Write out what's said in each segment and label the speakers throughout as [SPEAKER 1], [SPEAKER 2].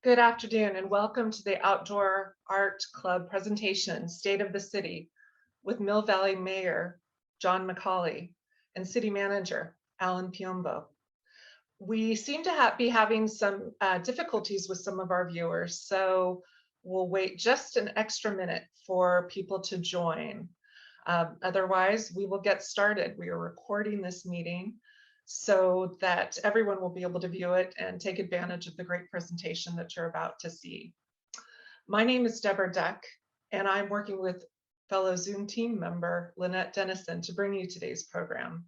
[SPEAKER 1] Good afternoon and welcome to the Outdoor Art Club presentation, State of the City, with Mill Valley Mayor John McCauley and City Manager Alan Piombo. We seem to be having some difficulties with some of our viewers, so we'll wait just an extra minute for people to join. Otherwise, we will get started. We are recording this meeting so that everyone will be able to view it and take advantage of the great presentation that you're about to see. My name is Deborah Deck, and I'm working with fellow Zoom team member Lynette Dennison to bring you today's program.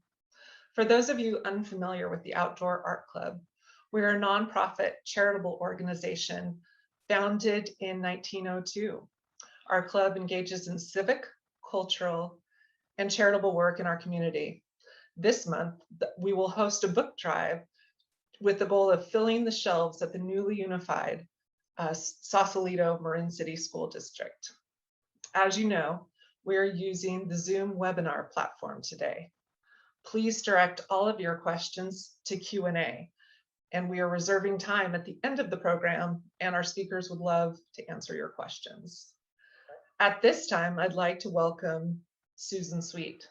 [SPEAKER 1] For those of you unfamiliar with the Outdoor Art Club, we're a nonprofit charitable organization founded in 1902. Our club engages in civic, cultural, and charitable work in our community. This month, we will host a book drive with the goal of filling the shelves at the newly unified Sausalito Marin City School District. As you know, we are using the Zoom webinar platform today. Please direct all of your questions to Q&A, and we are reserving time at the end of the program, and our speakers would love to answer your questions. At this time, I'd like to welcome Susan Sweet.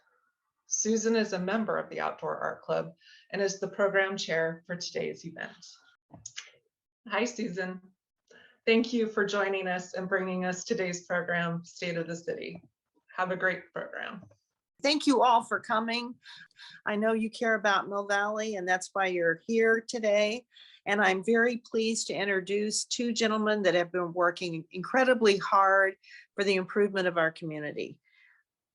[SPEAKER 1] Susan is a member of the Outdoor Art Club and is the program chair for today's event. Hi, Susan. Thank you for joining us and bringing us today's program, State of the City. Have a great program.
[SPEAKER 2] Thank you all for coming. I know you care about Mill Valley, and that's why you're here today. And I'm very pleased to introduce two gentlemen that have been working incredibly hard for the improvement of our community.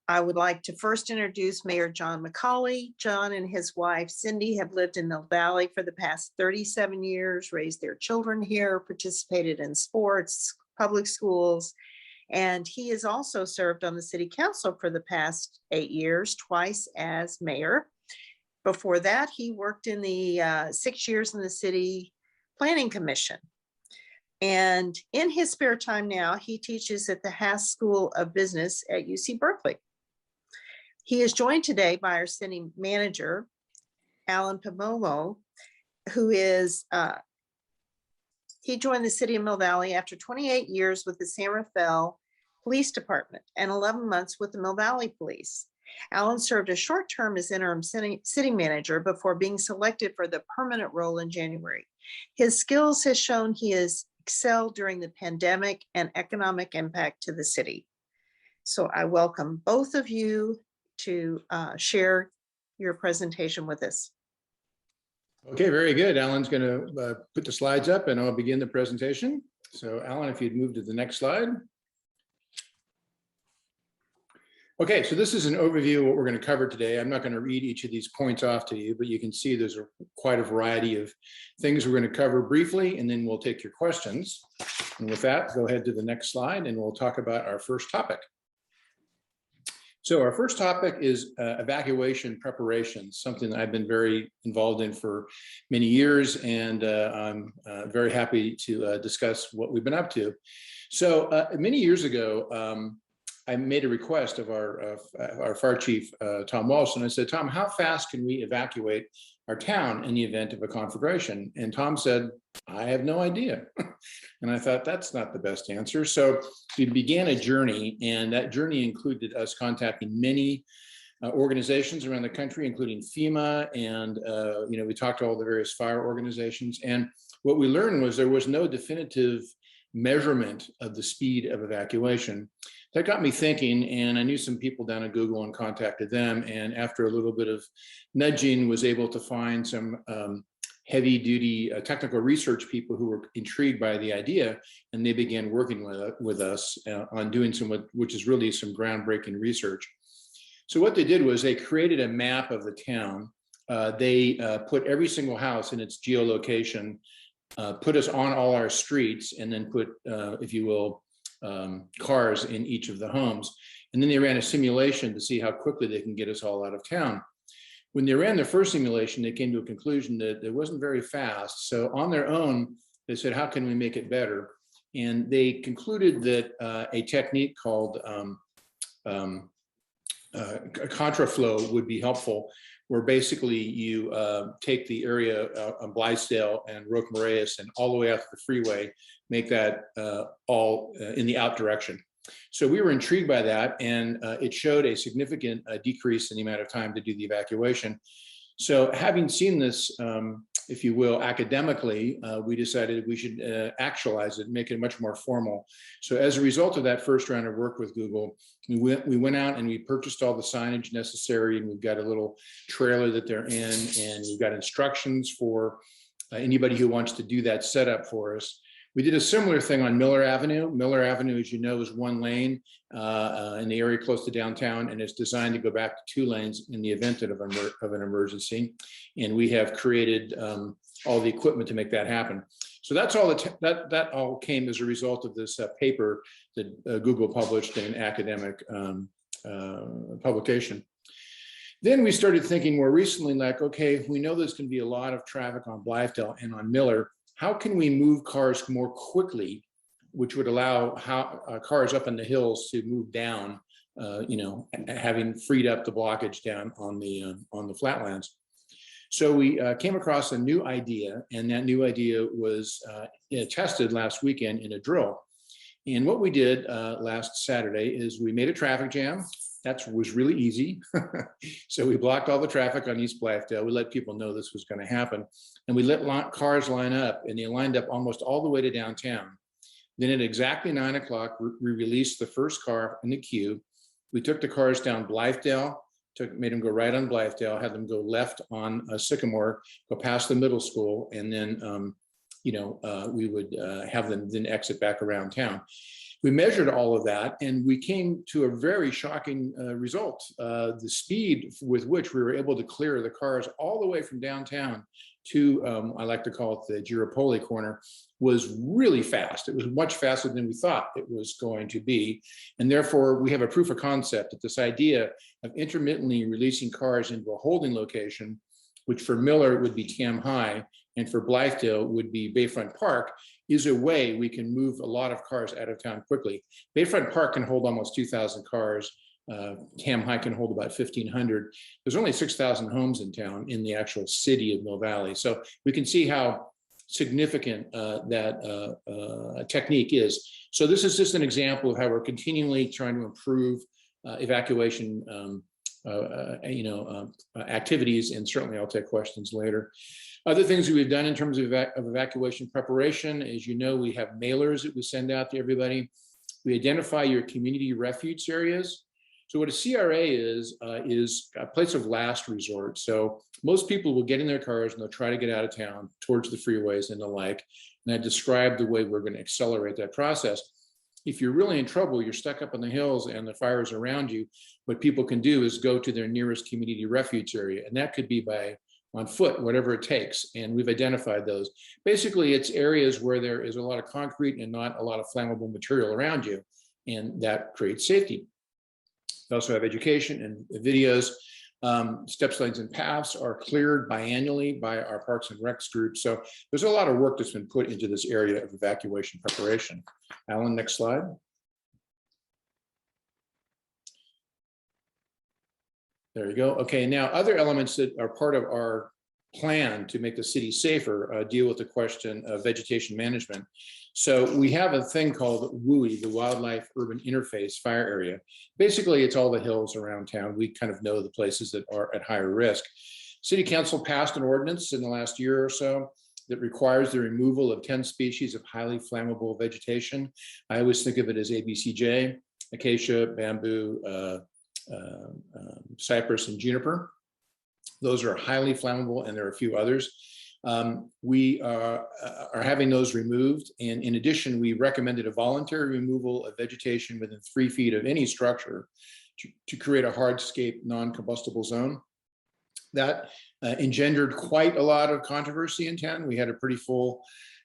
[SPEAKER 2] I would like to first introduce Mayor John McCauley. John and his wife, Cindy, have lived in Mill Valley for the past 37 years, raised their children here, participated in sports, public schools, and he has also served on the city council for the past 8 years, twice as mayor. Before that, he worked in the 6 years in the city planning commission. And in his spare time now, he teaches at the Haas School of Business at UC Berkeley. He is joined today by our city manager, Alan Piombo, who is, he joined the city of Mill Valley after 28 years with the San Rafael Police Department and 11 months with the Mill Valley Police. Alan served a short term as interim city manager before being selected for the permanent role in January. His skills has shown he has excelled during the pandemic and economic impact to the city. So I welcome both of you to share your presentation with us.
[SPEAKER 3] Okay, very good. Alan's going to put the slides up and I'll begin the presentation. So Alan, if you'd move to the next slide. Okay, so this is an overview of what we're going to cover today. I'm not going to read each of these points off to you, but you can see there's quite a variety of things we're going to cover briefly, and then we'll take your questions. And with that, go ahead to the next slide and we'll talk about our first topic. So our first topic is evacuation preparations, something that I've been very involved in for many years, and I'm very happy to discuss what we've been up to. So many years ago, I made a request of our fire chief, Tom Walsh, and I said, Tom, how fast can we evacuate our town in the event of a conflagration? And Tom said, I have no idea. And I thought, that's not the best answer. So we began a journey, and that journey included us contacting many organizations around the country, including FEMA, and we talked to all the various fire organizations. And what we learned was there was no definitive measurement of the speed of evacuation. That got me thinking, and I knew some people down at Google and contacted them. And after a little bit of nudging, was able to find some heavy duty technical research people who were intrigued by the idea, and they began working with us on doing which is really some groundbreaking research. So what they did was they created a map of the town. They put every single house in its geolocation, put us on all our streets, and then put, if you will, cars in each of the homes. And then they ran a simulation to see how quickly they can get us all out of town. When they ran their first simulation, they came to a conclusion that it wasn't very fast. So on their own, they said, how can we make it better? And they concluded that a technique called contraflow would be helpful, where basically you take the area on Blithedale and Roque Moreas and all the way out to the freeway, make that all in the out direction. So we were intrigued by that, and it showed a significant decrease in the amount of time to do the evacuation. So having seen this, if you will, academically, we decided we should actualize it, make it much more formal. So as a result of that first round of work with Google, we went out and we purchased all the signage necessary, and we've got a little trailer that they're in, and we've got instructions for anybody who wants to do that setup for us. We did a similar thing on Miller Avenue. Miller Avenue, as you know, is one lane in the area close to downtown, and it's designed to go back to 2 lanes in the event of an emergency. And we have created all the equipment to make that happen. So that's all that all came as a result of this paper that Google published in an academic publication. Then we started thinking more recently, like, okay, we know there's going to be a lot of traffic on Blythedale and on Miller. How can we move cars more quickly, which would allow cars up in the hills to move down, having freed up the blockage down on the flatlands? So we came across a new idea, and that new idea was tested last weekend in a drill. And what we did last Saturday is we made a traffic jam. That was really easy. So we blocked all the traffic on East Blythedale. We let people know this was going to happen. And we let cars line up, and they lined up almost all the way to downtown. Then at exactly 9 o'clock, we released the first car in the queue. We took the cars down Blythedale, made them go right on Blythedale, had them go left on Sycamore, go past the middle school, and then we would have them then exit back around town. We measured all of that, and we came to a very shocking result. The speed with which we were able to clear the cars all the way from downtown to, I like to call it the Girapoli corner, was really fast. It was much faster than we thought it was going to be. And therefore, we have a proof of concept that this idea of intermittently releasing cars into a holding location, which for Miller would be Tam High, and for Blythedale would be Bayfront Park, is a way we can move a lot of cars out of town quickly. Bayfront Park can hold almost 2,000 cars. Tam High can hold about 1,500. There's only 6,000 homes in town in the actual city of Mill Valley. So we can see how significant that technique is. So this is just an example of how we're continually trying to improve evacuation activities, and certainly I'll take questions later. Other things that we've done in terms of evacuation preparation, as you know, we have mailers that we send out to everybody. We identify your community refuge areas. So what a CRA is a place of last resort. So most people will get in their cars and they'll try to get out of town towards the freeways and the like. And I described the way we're going to accelerate that process. If you're really in trouble, you're stuck up in the hills and the fire is around you, what people can do is go to their nearest community refuge area. And that could be on foot, whatever it takes. And we've identified those. Basically, it's areas where there is a lot of concrete and not a lot of flammable material around you. And that creates safety. We also have education and videos. Steps, lanes, and paths are cleared biannually by our Parks and Recs group. So there's a lot of work that's been put into this area of evacuation preparation. Alan, next slide. There you go. Okay, now other elements that are part of our plan to make the city safer deal with the question of vegetation management. So we have a thing called WUI, the Wildlife Urban Interface Fire Area. Basically, it's all the hills around town. We kind of know the places that are at higher risk. City Council passed an ordinance in the last year or so that requires the removal of 10 species of highly flammable vegetation. I always think of it as ABCJ: acacia, bamboo, cypress, and juniper. Those are highly flammable, and there are a few others. We are having those removed. And in addition, we recommended a voluntary removal of vegetation within 3 feet of any structure to create a hardscape non-combustible zone. That engendered quite a lot of controversy in town. We had a pretty full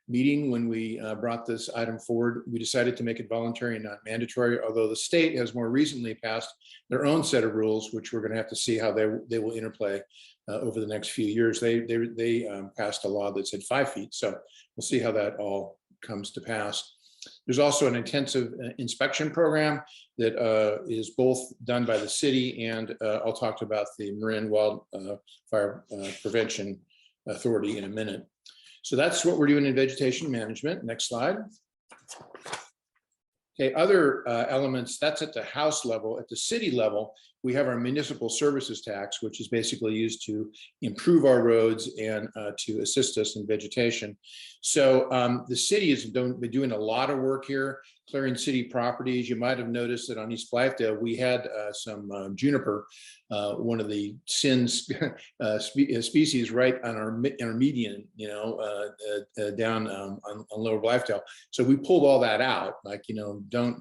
[SPEAKER 3] meeting when we brought this item forward. We decided to make it voluntary and not mandatory, although the state has more recently passed their own set of rules, which we're going to have to see how they will interplay over the next few years. They passed a law that said 5 feet. So we'll see how that all comes to pass. There's also an intensive inspection program that is both done by the city, and I'll talk about the Marin Wildfire Prevention Authority in a minute. So that's what we're doing in vegetation management. Next slide. Okay, other elements, that's at the house level. At the city level, we have our municipal services tax, which is basically used to improve our roads and to assist us in vegetation. So the city has been doing a lot of work here, clearing city properties. You might have noticed that on East Blythedale, we had some juniper, one of the SINs species, right on our median, you know, down on Lower Blythedale. So we pulled all that out, like, you know, don't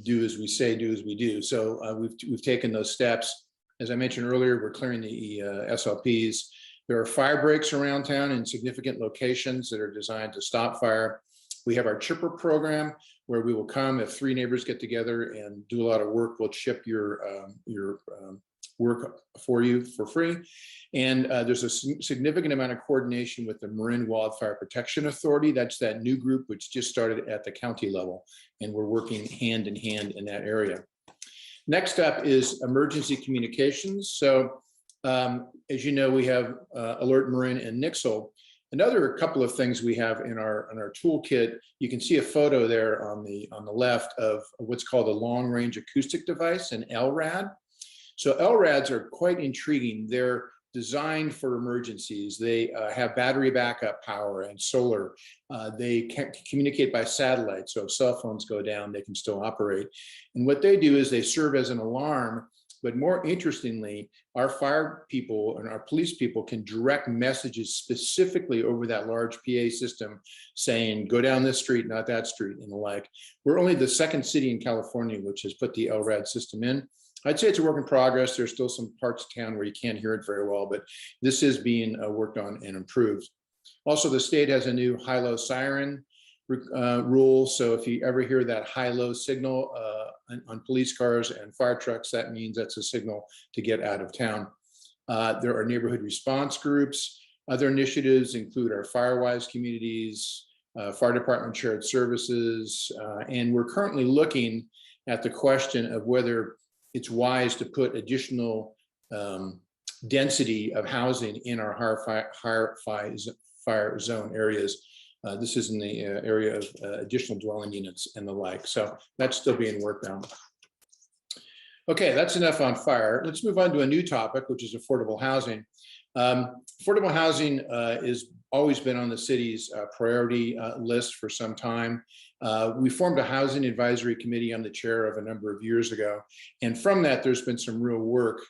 [SPEAKER 3] do as we say, do as we do. So we've taken those steps. As I mentioned earlier, we're clearing the SLPs. There are fire breaks around town in significant locations that are designed to stop fire. We have our chipper program where we will come if 3 neighbors get together and do a lot of work. We'll chip your work for you for free. And there's a significant amount of coordination with the Marin Wildfire Protection Authority. That's that new group which just started at the county level, and we're working hand in hand in that area. Next up is emergency communications. So as you know, we have Alert Marin and Nixle. Another couple of things we have in our toolkit, you can see a photo there on the left of what's called a long range acoustic device, an LRAD. So LRADs are quite intriguing. They're designed for emergencies. They have battery backup power and solar. They can communicate by satellite. So if cell phones go down, they can still operate. And what they do is they serve as an alarm. But more interestingly, our fire people and our police people can direct messages specifically over that large PA system saying, go down this street, not that street, and the like. We're only the second city in California which has put the LRAD system in. I'd say it's a work in progress. There's still some parts of town where you can't hear it very well, but this is being worked on and improved. Also, the state has a new high-low siren rule. So if you ever hear that high-low signal on police cars and fire trucks, that means that's a signal to get out of town. There are neighborhood response groups. Other initiatives include our Firewise communities, fire department shared services, and we're currently looking at the question of whether it's wise to put additional density of housing in our fire zone areas. This is in the area of additional dwelling units and the like. So that's still being worked on. Okay, that's enough on fire. Let's move on to a new topic, which is affordable housing. Affordable housing is always been on the city's priority list for some time. We formed a housing advisory committee. I'm the chair of a number of years ago. And from that, there's been some real work.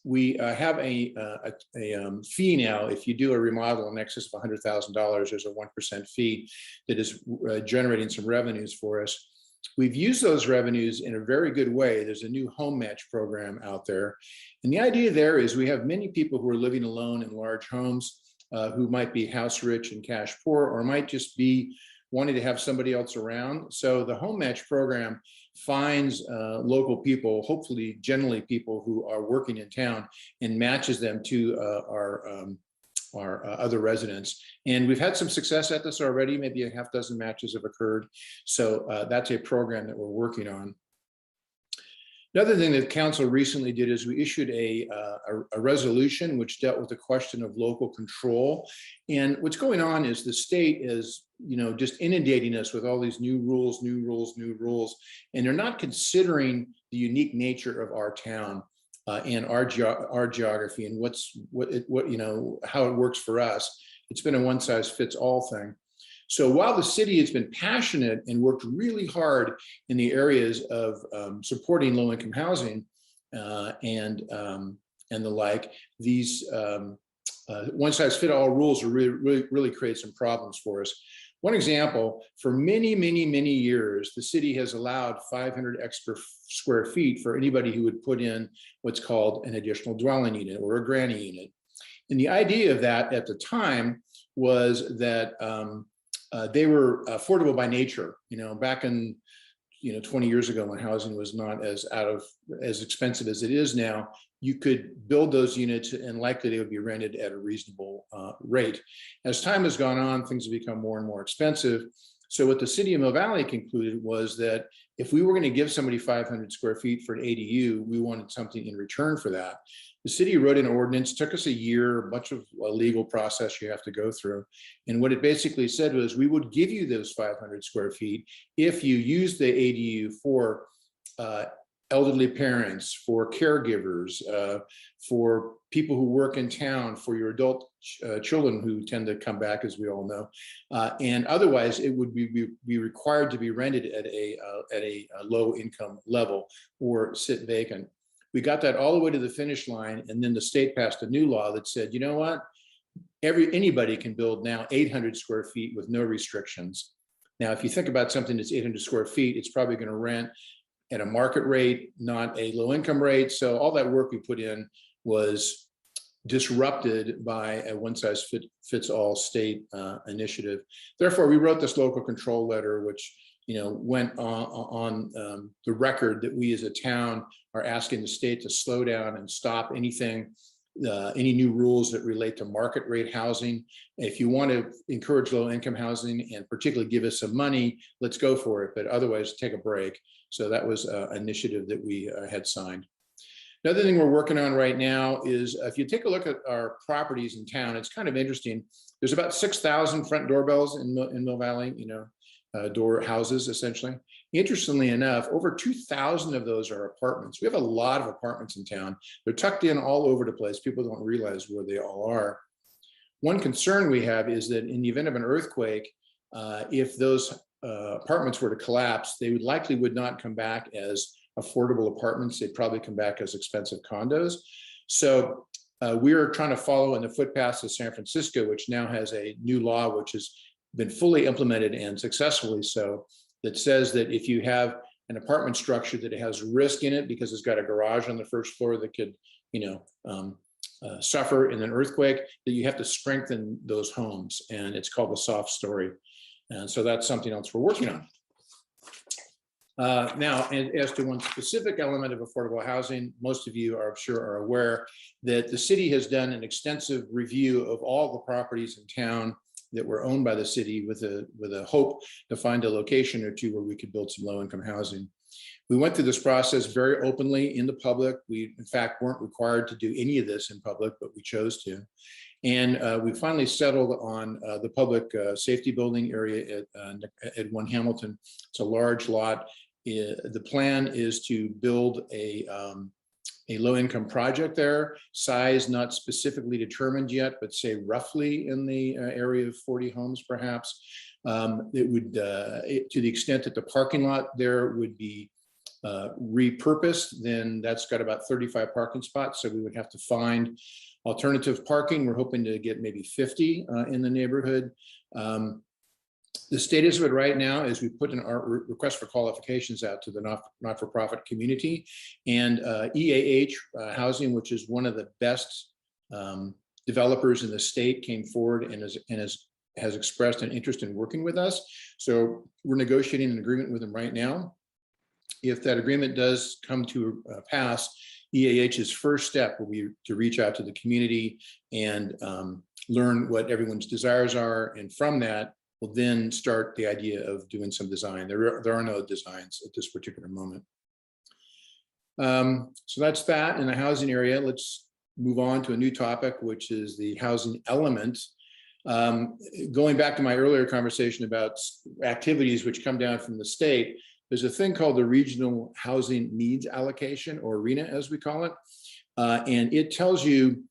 [SPEAKER 3] We have a fee now. If you do a remodel in excess of $100,000, there's a 1% fee that is generating some revenues for us. We've used those revenues in a very good way. There's a new home match program out there. And the idea there is we have many people who are living alone in large homes who might be house rich and cash poor, or might just be wanting to have somebody else around. So the home match program finds local people, hopefully generally people who are working in town, and matches them to our other residents. And we've had some success at this already. Maybe a half dozen matches have occurred. So that's a program that we're working on. Another thing that council recently did is we issued a resolution which dealt with the question of local control. And what's going on is the state is, you know, just inundating us with all these new rules, and they're not considering the unique nature of our town and our geography and what you know, how it works for us. It's been a one size fits all thing. So while the city has been passionate and worked really hard in the areas of supporting low-income housing and the like, these one-size-fit-all rules are really create some problems for us. One example, for many years, the city has allowed 500 extra square feet for anybody who would put in what's called an additional dwelling unit or a granny unit. And the idea of that at the time was that they were affordable by nature. You know, back in 20 years ago, when housing was not as expensive as it is now, you could build those units and likely they would be rented at a reasonable rate. As time has gone on, things have become more and more expensive. So what the city of Mill Valley concluded was that if we were going to give somebody 500 square feet for an ADU, we wanted something in return for that. The city wrote an ordinance, took us a year, much of a legal process you have to go through. And what it basically said was, we would give you those 500 square feet if you use the ADU for elderly parents, for caregivers, for people who work in town, for your adult children who tend to come back, as we all know, and otherwise it would be required to be rented at a low income level or sit vacant. We got that all the way to the finish line, and then the state passed a new law that said, you know what, anybody can build now 800 square feet with no restrictions. Now, if you think about something that's 800 square feet, it's probably going to rent at a market rate, not a low income rate. So all that work we put in was disrupted by a one size fits all state initiative. Therefore, we wrote this local control letter, which went on the record that we as a town are asking the state to slow down and stop anything, any new rules that relate to market rate housing. If you want to encourage low income housing and particularly give us some money, let's go for it, but otherwise take a break. So that was an initiative that we had signed. Another thing we're working on right now is if you take a look at our properties in town, it's kind of interesting. There's about 6,000 front doorbells in Mill Valley, door houses essentially. Interestingly enough, over 2,000 of those are apartments. We have a lot of apartments in town. They're tucked in all over the place. People don't realize where they all are. One concern we have is that in the event of an earthquake, if those apartments were to collapse, they would not come back as affordable apartments. They'd probably come back as expensive condos. So we are trying to follow in the footpaths of San Francisco, which now has a new law which has been fully implemented and successfully so, that says that if you have an apartment structure that has risk in it because it's got a garage on the first floor that could suffer in an earthquake, that you have to strengthen those homes, and it's called the soft story. And so that's something else we're working on. Now, as to one specific element of affordable housing, most of you, I'm sure, are aware that the city has done an extensive review of all the properties in town that were owned by the city with a hope to find a location or two where we could build some low-income housing. We went through this process very openly in the public. We, in fact, weren't required to do any of this in public, but we chose to. And we finally settled on the public safety building area at 1 Hamilton. It's a large lot. The plan is to build a low-income project there, size not specifically determined yet, but say roughly in the area of 40 homes perhaps. It would, to the extent that the parking lot there would be repurposed, then that's got about 35 parking spots. So we would have to find alternative parking. We're hoping to get maybe 50 in the neighborhood. The status of it right now is we put in our request for qualifications out to the not-for-profit community, and EAH Housing, which is one of the best developers in the state, came forward and has expressed an interest in working with us. So we're negotiating an agreement with them right now. If that agreement does come to pass, EAH's first step will be to reach out to the community and learn what everyone's desires are, and from that, we'll then start the idea of doing some design. There are no designs at this particular moment. So that's that in the housing area. Let's move on to a new topic, which is the housing element. Going back to my earlier conversation about activities which come down from the state, there's a thing called the Regional Housing Needs Allocation, or RHNA as we call it. And it tells you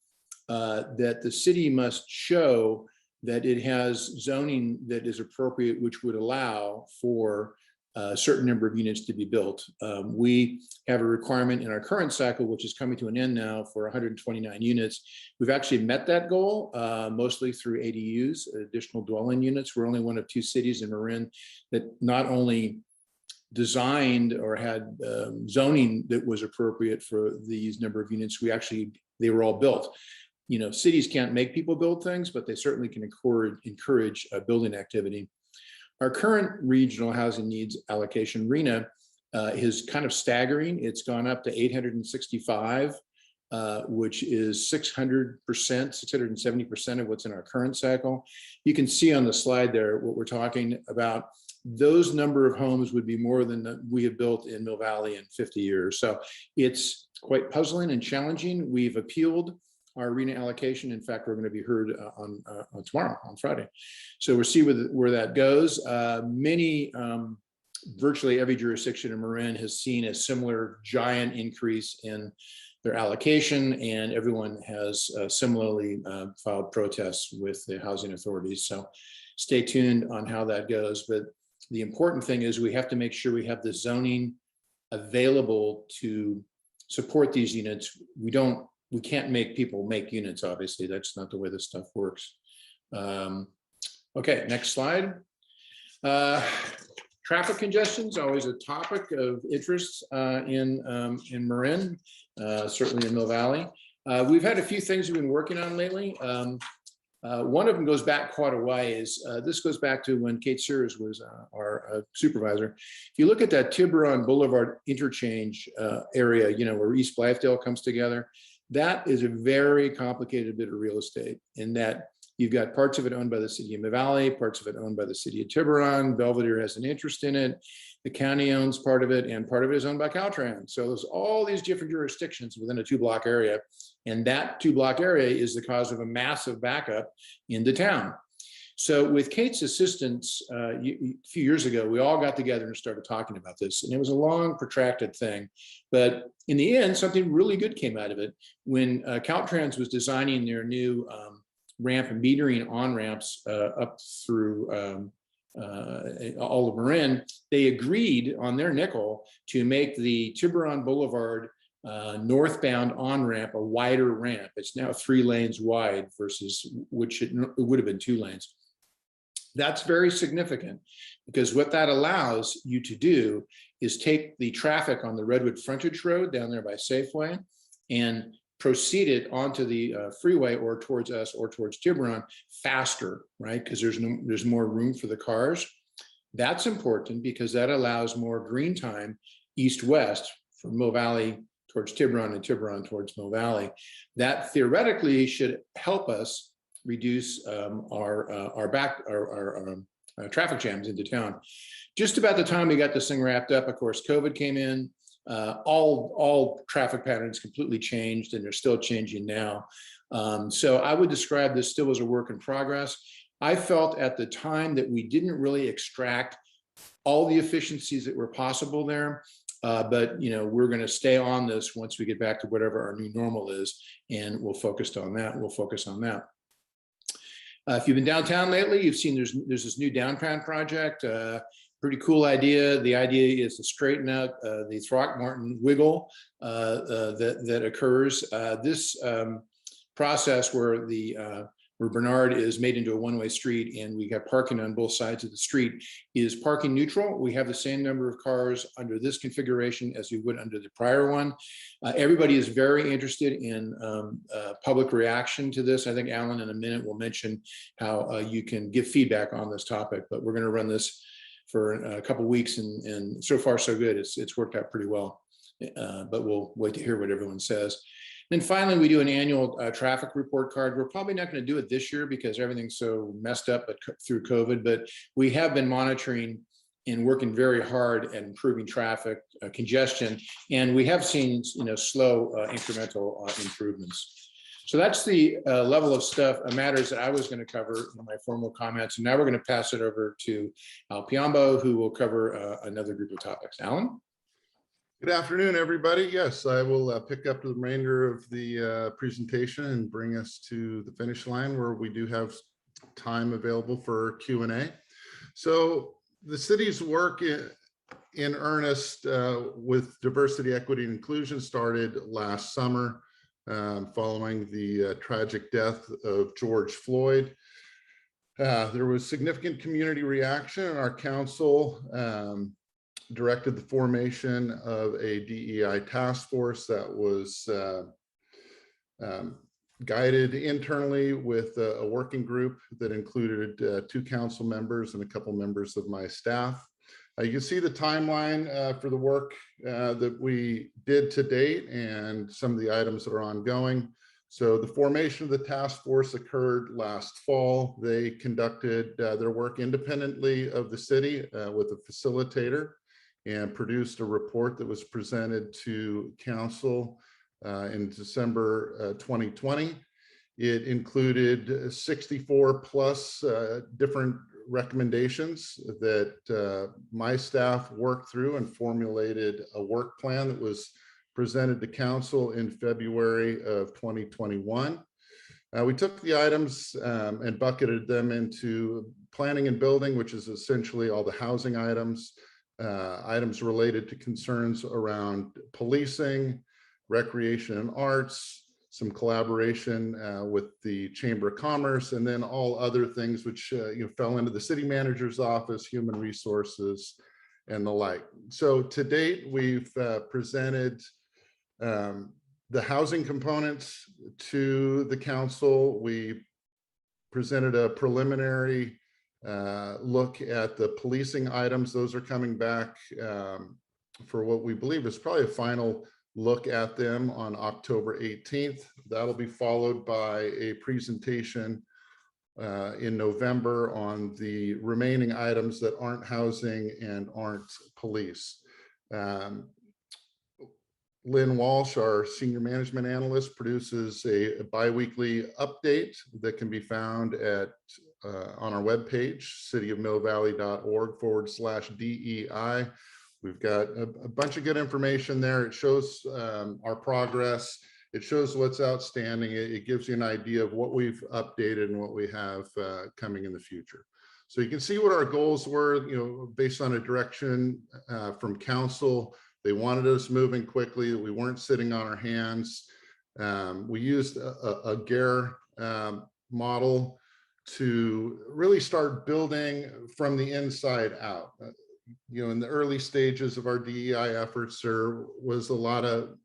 [SPEAKER 3] that the city must show that it has zoning that is appropriate, which would allow for a certain number of units to be built. We have a requirement in our current cycle, which is coming to an end now, for 129 units. We've actually met that goal, mostly through ADUs, additional dwelling units. We're only one of 2 cities in Marin that not only designed or had zoning that was appropriate for these number of units, they were all built. Cities can't make people build things, but they certainly can encourage building activity. Our current regional housing needs allocation, RHNA, is kind of staggering. It's gone up to 865 which is 600%, 670% of what's in our current cycle. You can see on the slide there what we're talking about. Those number of homes would be more than we have built in Mill Valley in 50 years. So it's quite puzzling and challenging. We've appealed our arena allocation. In fact, we're going to be heard on tomorrow, on Friday. So we'll see where that goes. Virtually every jurisdiction in Marin has seen a similar giant increase in their allocation, and everyone has similarly filed protests with the housing authorities. So stay tuned on how that goes. But the important thing is we have to make sure we have the zoning available to support these units. We can't make people make units, obviously. That's not the way this stuff works. Okay, next slide. Traffic congestion is always a topic of interest in Marin, certainly in Mill Valley. We've had a few things we've been working on lately. One of them goes back quite a ways. This goes back to when Kate Sears was our supervisor. If you look at that Tiburon Boulevard interchange area, where East Blythedale comes together, that is a very complicated bit of real estate in that you've got parts of it owned by the city of Mill Valley, parts of it owned by the city of Tiburon. Belvedere has an interest in it. The county owns part of it, and part of it is owned by Caltrans. So there's all these different jurisdictions within a 2-block area. And that 2-block area is the cause of a massive backup into town. So with Kate's assistance, a few years ago, we all got together and started talking about this. And it was a long, protracted thing. But in the end, something really good came out of it. When Caltrans was designing their new ramp and metering on-ramps up through all of Marin, they agreed on their nickel to make the Tiburon Boulevard northbound on-ramp a wider ramp. It's now 3 lanes wide versus which it would have been 2 lanes. That's very significant because what that allows you to do is take the traffic on the Redwood Frontage Road down there by Safeway and proceed it onto the freeway or towards us or towards Tiburon faster, right? Because there's more room for the cars. That's important because that allows more green time east-west from Mill Valley towards Tiburon and Tiburon towards Mill Valley. That theoretically should help us reduce our traffic jams into town. Just about the time we got this thing wrapped up, of course, COVID came in. All traffic patterns completely changed, and they're still changing now. So I would describe this still as a work in progress. I felt at the time that we didn't really extract all the efficiencies that were possible there. But we're going to stay on this once we get back to whatever our new normal is, and we'll focus on that. If you've been downtown lately, you've seen there's this new downtown project. Pretty cool idea. The idea is to straighten out the Throckmorton wiggle that occurs. This process where Bernard is made into a one-way street and we have parking on both sides of the street is parking neutral. We have the same number of cars under this configuration as we would under the prior one. Everybody is very interested in public reaction to this. I think Alan in a minute will mention how you can give feedback on this topic, but we're going to run this for a couple of weeks and so far so good. It's worked out pretty well, but we'll wait to hear what everyone says. Then finally, we do an annual traffic report card. We're probably not going to do it this year because everything's so messed up through COVID, but we have been monitoring and working very hard at improving traffic congestion. And we have seen, slow incremental improvements. So that's the level of stuff, matters that I was going to cover in my formal comments. And now we're going to pass it over to Al Piombo, who will cover another group of topics. Alan?
[SPEAKER 4] Good afternoon, everybody. Yes, I will pick up the remainder of the presentation and bring us to the finish line where we do have time available for Q&A. So the city's work in earnest with diversity, equity, and inclusion started last summer following the tragic death of George Floyd. There was significant community reaction, and our council directed the formation of a DEI task force that was guided internally with a working group that included 2 council members and a couple members of my staff. You can see the timeline for the work that we did to date and some of the items that are ongoing. So the formation of the task force occurred last fall. They conducted their work independently of the city with a facilitator and produced a report that was presented to council in December 2020. It included 64 plus different recommendations that my staff worked through and formulated a work plan that was presented to council in February of 2021. We took the items and bucketed them into planning and building, which is essentially all the housing items, items related to concerns around policing, recreation and arts, some collaboration with the Chamber of Commerce, and then all other things which fell into the city manager's office, human resources, and the like. So to date, we've presented the housing components to the council. We presented a preliminary look at the policing items. Those are coming back for what we believe is probably a final look at them on October 18th. That'll be followed by a presentation in November on the remaining items that aren't housing and aren't police. Lynn Walsh, our senior management analyst, produces a bi-weekly update that can be found at on our webpage, cityofmillvalley.org/DEI. We've got a bunch of good information there. It shows our progress. It shows what's outstanding. It gives you an idea of what we've updated and what we have coming in the future. So you can see what our goals were, based on a direction from council. They wanted us moving quickly. We weren't sitting on our hands. We used a GARE model to really start building from the inside out. In the early stages of our DEI efforts, there was a lot of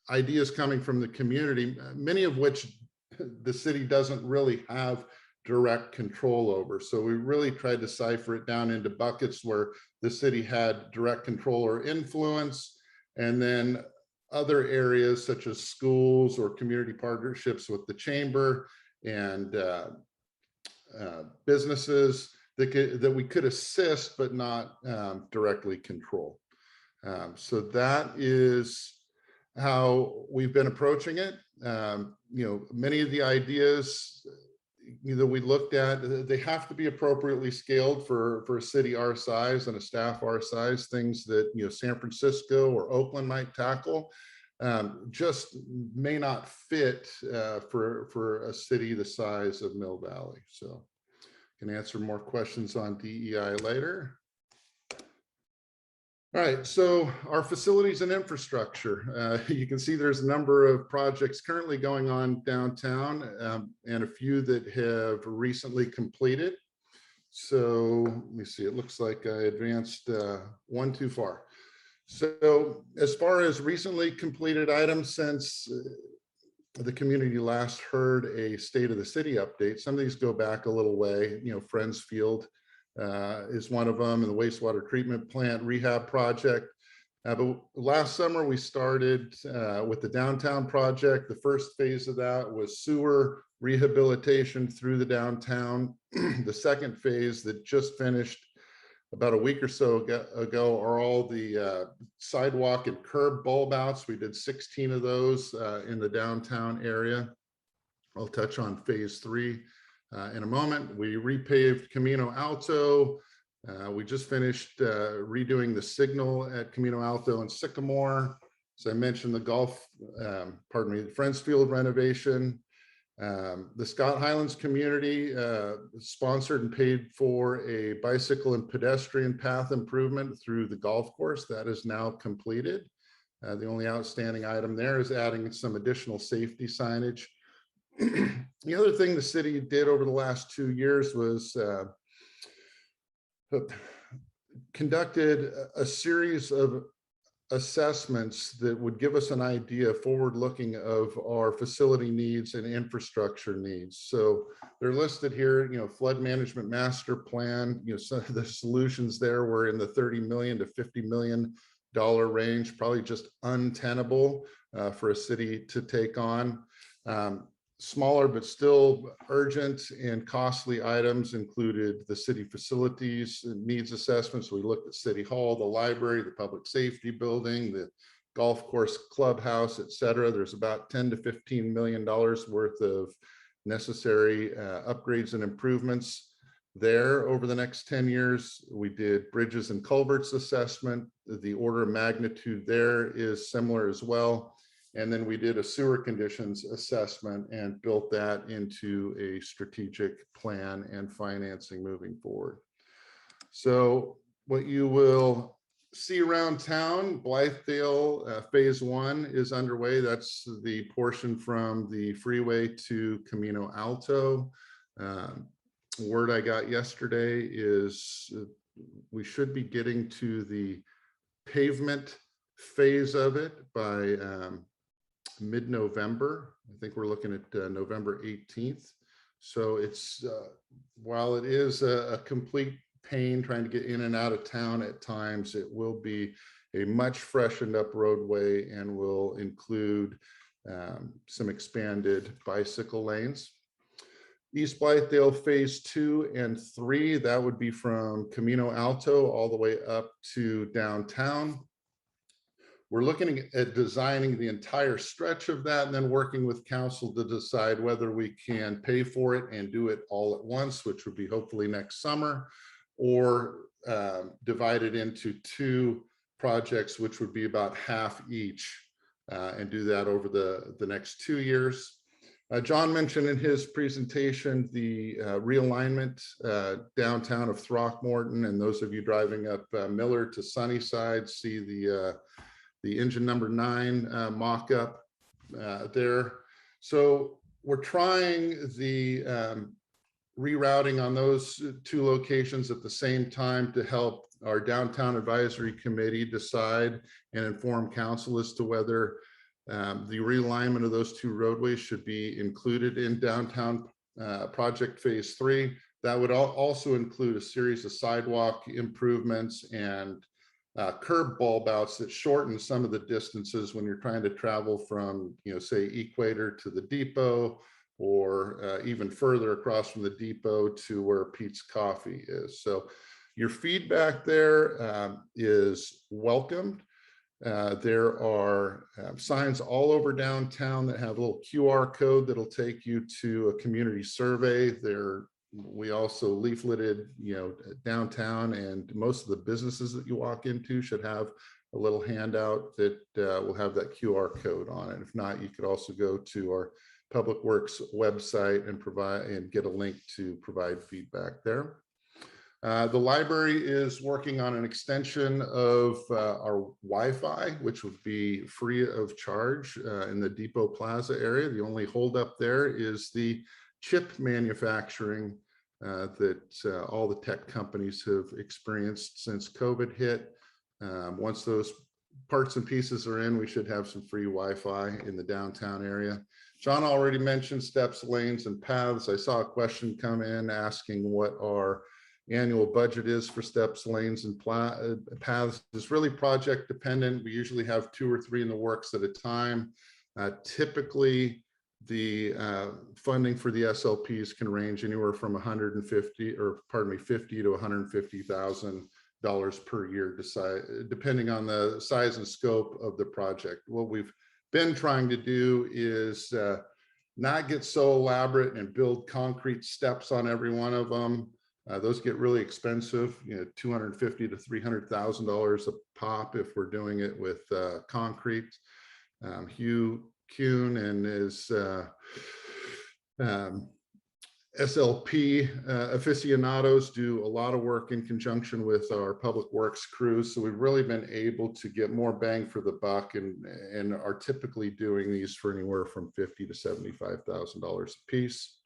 [SPEAKER 4] ideas coming from the community, many of which the city doesn't really have direct control over. So we really tried to cipher it down into buckets where the city had direct control or influence, and then other areas such as schools or community partnerships with the chamber and businesses that we could assist but not directly control. So that is how we've been approaching it. Many of the ideas that we looked at, they have to be appropriately scaled for a city our size and a staff our size. Things that San Francisco or Oakland might tackle just may not fit for a city the size of Mill Valley. So can answer more questions on DEI later. All right, so our facilities and infrastructure. You can see there's a number of projects currently going on downtown and a few that have recently completed. So let me see, it looks like I advanced one too far. So as far as recently completed items since the community last heard a state of the city update, some of these go back a little way. Friends Field is one of them, and the wastewater treatment plant rehab project. But last summer we started with the downtown project. The first phase of that was sewer rehabilitation through the downtown. The second phase that just finished about a week or so ago are all the sidewalk and curb bulb outs. We did 16 of those in the downtown area. I'll touch on phase 3 in a moment. We repaved Camino Alto. We just finished redoing the signal at Camino Alto and Sycamore. So I mentioned the Friends Field renovation. The Scott Highlands community sponsored and paid for a bicycle and pedestrian path improvement through the golf course. That is now completed. The only outstanding item there is adding some additional safety signage. The other thing the city did over the last 2 years was conducted a series of assessments that would give us an idea forward looking of our facility needs and infrastructure needs. So they're listed here, flood management master plan, some of the solutions there were in the $30 million to $50 million range, probably just untenable for a city to take on. Smaller but still urgent and costly items included the city facilities needs assessments. We looked at City Hall, the library, the public safety building, the golf course clubhouse, et cetera. There's about $10 to $15 million worth of necessary upgrades and improvements there over the next 10 years. We did bridges and culverts assessment. The order of magnitude there is similar as well. And then we did a sewer conditions assessment and built that into a strategic plan and financing moving forward. So what you will see around town, Blythedale phase 1 is underway. That's the portion from the freeway to Camino Alto. Word I got yesterday is we should be getting to the pavement phase of it by mid-November. I think we're looking at November 18th. So it's while it is a complete pain trying to get in and out of town at times, it will be a much freshened up roadway and will include some expanded bicycle lanes. East Blythedale phase 2 and 3, that would be from Camino Alto all the way up to downtown. We're looking at designing the entire stretch of that and then working with council to decide whether we can pay for it and do it all at once, which would be hopefully next summer, or divide it into 2 projects, which would be about half each, and do that over the next 2 years. John mentioned in his presentation the realignment downtown of Throckmorton, and those of you driving up Miller to Sunnyside see the engine number 9 mock-up there. So we're trying the rerouting on those 2 locations at the same time to help our downtown advisory committee decide and inform council as to whether the realignment of those 2 roadways should be included in downtown project phase 3. That would also include a series of sidewalk improvements and curb bulb outs that shorten some of the distances when you're trying to travel from, say, Equator to the depot, or even further across from the depot to where Pete's Coffee is. So your feedback there is welcomed. There are signs all over downtown that have a little QR code that'll take you to a community survey. We also leafleted, downtown, and most of the businesses that you walk into should have a little handout that will have that QR code on it. If not, you could also go to our Public Works website and get a link to provide feedback there. The library is working on an extension of our Wi-Fi, which would be free of charge in the Depot Plaza area. The only holdup there is the chip manufacturing that all the tech companies have experienced since COVID hit. Once those parts and pieces are in, we should have some free Wi-Fi in the downtown area. John already mentioned steps, lanes, and paths. I saw a question come in asking what our annual budget is for steps, lanes, and paths. It's really project dependent. We usually have 2 or 3 in the works at a time. Typically, the funding for the SLPs can range anywhere from $50 to $150,000 per year, depending on the size and scope of the project. What we've been trying to do is not get so elaborate and build concrete steps on every one of them. Those get really expensive, $250,000 to $300,000 a pop if we're doing it with concrete. Hugh Kuhn and his SLP aficionados do a lot of work in conjunction with our public works crews. So we've really been able to get more bang for the buck and are typically doing these for anywhere from $50,000 to $75,000 a piece.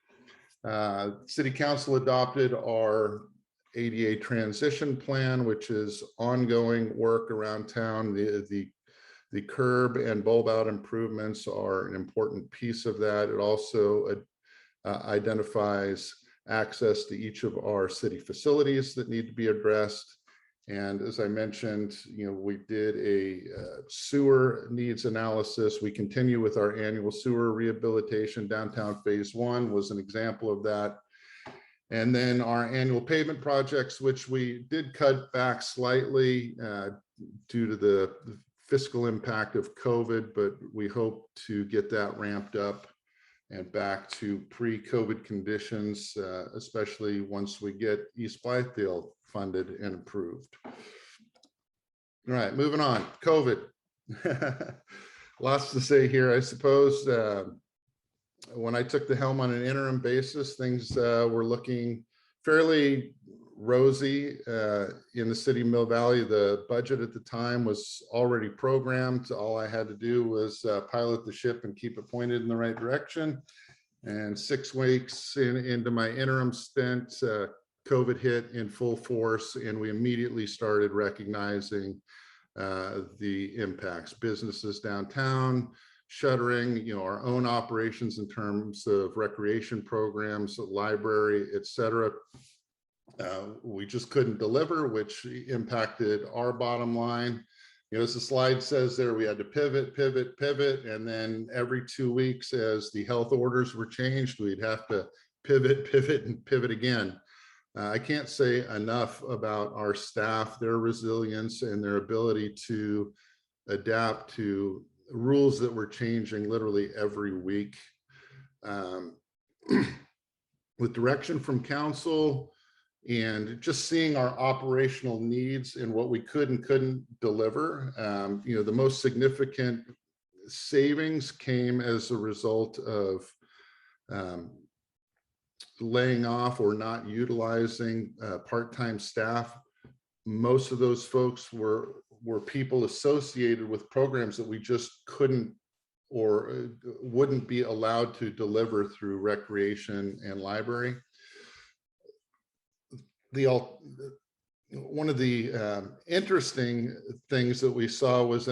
[SPEAKER 4] City Council adopted our ADA transition plan, which is ongoing work around town. The The curb and bulb out improvements are an important piece of that. It also identifies access to each of our city facilities that need to be addressed. And as I mentioned, we did a sewer needs analysis. We continue with our annual sewer rehabilitation. Downtown Phase 1 was an example of that. And then our annual pavement projects, which we did cut back slightly due to the fiscal impact of COVID, but we hope to get that ramped up and back to pre-COVID conditions, especially once we get East Blythedale funded and approved. All right, moving on. COVID. Lots to say here, I suppose. When I took the helm on an interim basis, things were looking fairly rosy in the city of Mill Valley. The budget at the time was already programmed. All I had to do was pilot the ship and keep it pointed in the right direction. And 6 weeks into my interim stint, COVID hit in full force, and we immediately started recognizing the impacts. Businesses downtown shuttering, our own operations in terms of recreation programs, library, etc. We just couldn't deliver, which impacted our bottom line. As the slide says there, we had to pivot, and then every 2 weeks as the health orders were changed, we'd have to pivot, and pivot again. I can't say enough about our staff, their resilience, and their ability to adapt to rules that were changing literally every week. With direction from council and just seeing our operational needs and what we could and couldn't deliver, the most significant savings came as a result of laying off or not utilizing part-time staff. Most of those folks were people associated with programs that we just couldn't or wouldn't be allowed to deliver through recreation and library. One of the interesting things that we saw was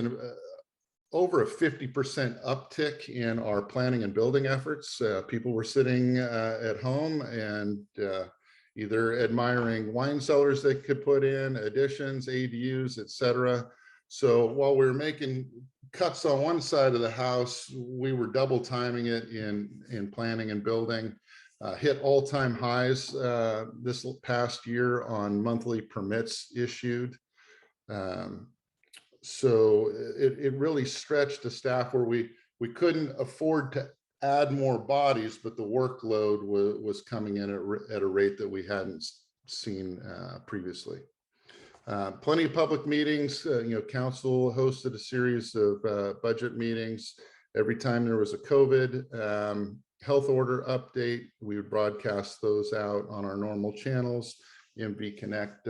[SPEAKER 4] over a 50% uptick in our planning and building efforts. People were sitting at home and either admiring wine cellars they could put in, additions, ADUs, etc. So while we were making cuts on one side of the house, we were double timing it in planning and building. Hit all-time highs this past year on monthly permits issued. So it really stretched the staff where we couldn't afford to add more bodies, but the workload was coming in at a rate that we hadn't seen previously. Plenty of public meetings. Council hosted a series of budget meetings. Every time there was a COVID health order update, we would broadcast those out on our normal channels, MV Connect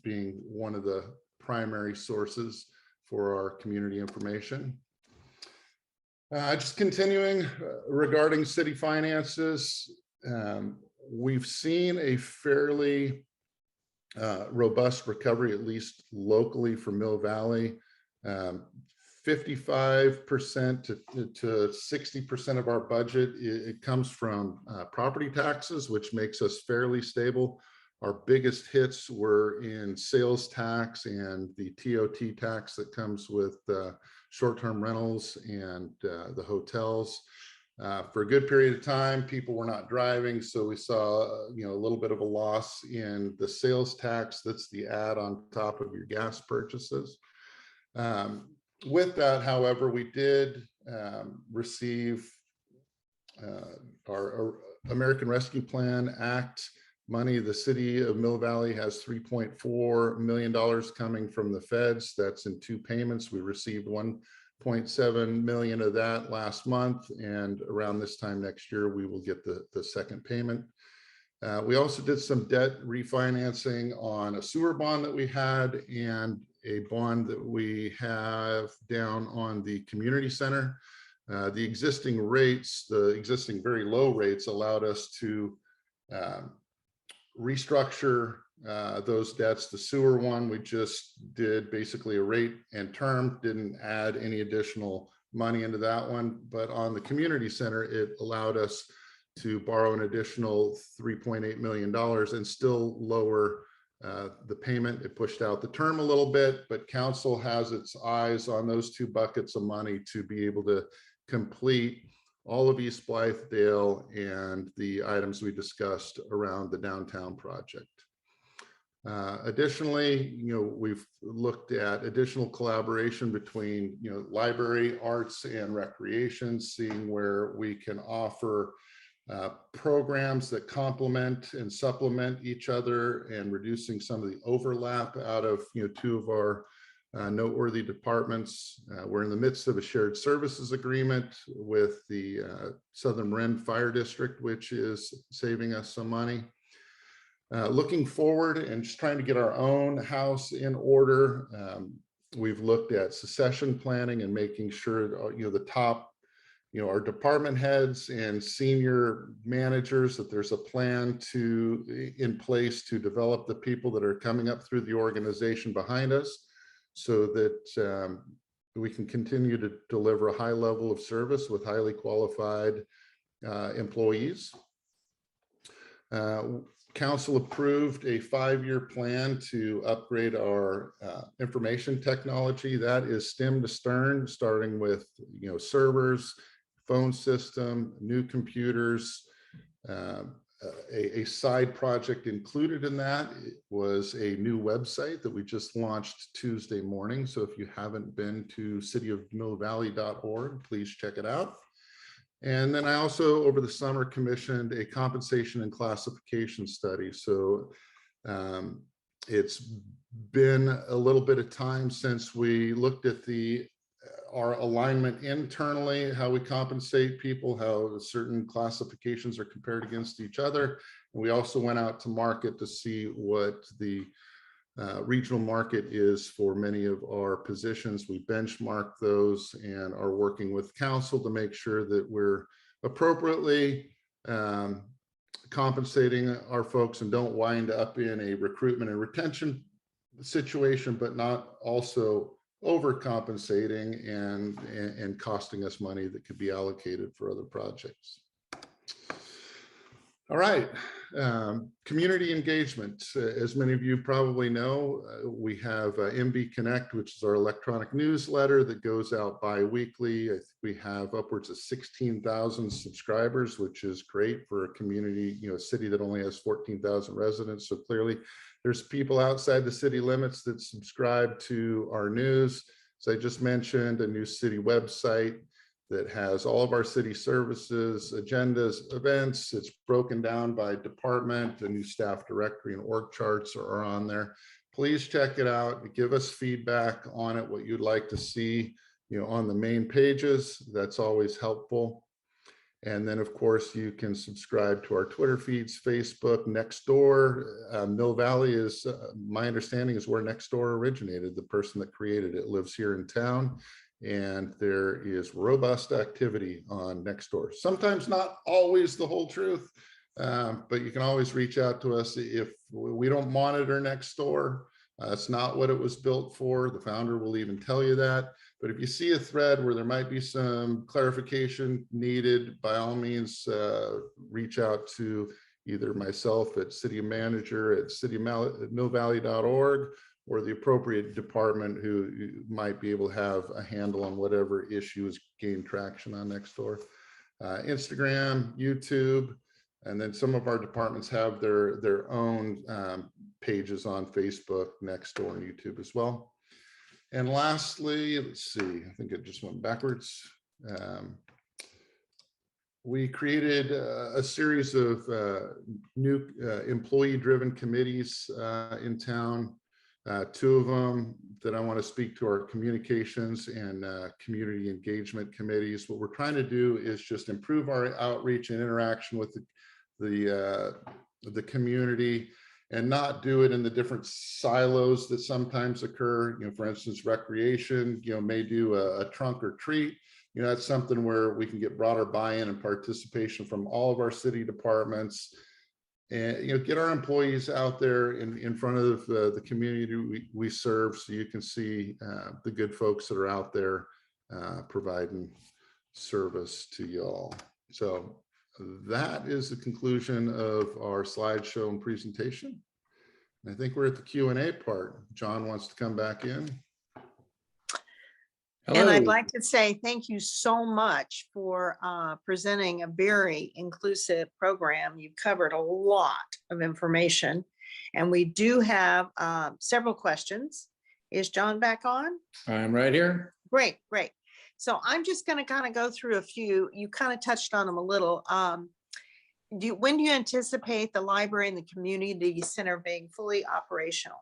[SPEAKER 4] being one of the primary sources for our community information. Just continuing regarding city finances, we've seen a fairly robust recovery, at least locally for Mill Valley. 55% to 60% of our budget, it comes from property taxes, which makes us fairly stable. Our biggest hits were in sales tax and the TOT tax that comes with short-term rentals and the hotels. For a good period of time, people were not driving, so we saw a little bit of a loss in the sales tax. That's the add on top of your gas purchases. With that, however, we did receive our American Rescue Plan Act money. The city of Mill Valley has $3.4 million coming from the feds. That's in 2 payments. We received $1.7 million of that last month, and around this time next year, we will get the second payment. We also did some debt refinancing on a sewer bond that we had and a bond that we have down on the community center. The existing rates, the existing very low rates allowed us to restructure those debts. The sewer one, we just did basically a rate and term, didn't add any additional money into that one. But on the community center, it allowed us to borrow an additional $3.8 million and still lower the payment. It pushed out the term a little bit, but council has its eyes on those two buckets of money to be able to complete all of East Blythedale and the items we discussed around the downtown project. Additionally, we've looked at additional collaboration between, library, arts, and recreation, seeing where we can offer programs that complement and supplement each other and reducing some of the overlap out of, two of our noteworthy departments. We're in the midst of a shared services agreement with the Southern Marin Fire District, which is saving us some money. Looking forward and just trying to get our own house in order. We've looked at succession planning and making sure, the top, our department heads and senior managers, that there's a plan in place to develop the people that are coming up through the organization behind us, so that we can continue to deliver a high level of service with highly qualified employees. Council approved a 5-year plan to upgrade our information technology. That is stem to stern, starting with servers, phone system, new computers. A side project included in that was a new website that we just launched Tuesday morning. So if you haven't been to cityofmillvalley.org, please check it out. And then I also, over the summer, commissioned a compensation and classification study. So it's been a little bit of time since we looked at our alignment internally, how we compensate people, how certain classifications are compared against each other. And we also went out to market to see what the regional market is for many of our positions. We benchmark those and are working with council to make sure that we're appropriately compensating our folks and don't wind up in a recruitment and retention situation, but not also overcompensating and costing us money that could be allocated for other projects. All right, community engagement. As many of you probably know, we have MB Connect, which is our electronic newsletter that goes out bi-weekly. I think we have upwards of 16,000 subscribers, which is great for a community, a city that only has 14,000 residents. So clearly there's people outside the city limits that subscribe to our news. So I just mentioned a new city website that has all of our city services, agendas, events. It's broken down by department. The new staff directory and org charts are on there. Please check it out. Give us feedback on it, what you'd like to see, on the main pages. That's always helpful. And then, of course, you can subscribe to our Twitter feeds, Facebook, Nextdoor. Mill Valley is, my understanding, is where Nextdoor originated. The person that created it lives here in town. And there is robust activity on Nextdoor. Sometimes not always the whole truth, but you can always reach out to us. If we don't monitor Nextdoor, it's not what it was built for. The founder will even tell you that. But if you see a thread where there might be some clarification needed, by all means, reach out to either myself at city manager at citymillvalley.org, or the appropriate department who might be able to have a handle on whatever issues gain traction on Nextdoor. Instagram, YouTube, and then some of our departments have their own pages on Facebook, Nextdoor, and YouTube as well. And lastly, let's see, I think it just went backwards. We created a series of new employee-driven committees in town. 2 of them that I want to speak to are communications and community engagement committees. What we're trying to do is just improve our outreach and interaction with the community, and not do it in the different silos that sometimes occur. For instance, recreation, may do a trunk or treat. That's something where we can get broader buy-in and participation from all of our city departments. and get our employees out there in front of the community we serve, so you can see the good folks that are out there providing service to y'all. So that is the conclusion of our slideshow and presentation. I think we're at the Q&A part. John wants to come back in.
[SPEAKER 2] And I'd
[SPEAKER 3] Hello.
[SPEAKER 2] like to say thank you so much for presenting a very inclusive program. You've covered a lot of information, and we do have several questions. Is John back on?
[SPEAKER 3] I'm right here.
[SPEAKER 2] Great, great. So I'm just going to kind of go through a few. You kind of touched on them a little. When do you anticipate the library and the community center being fully operational?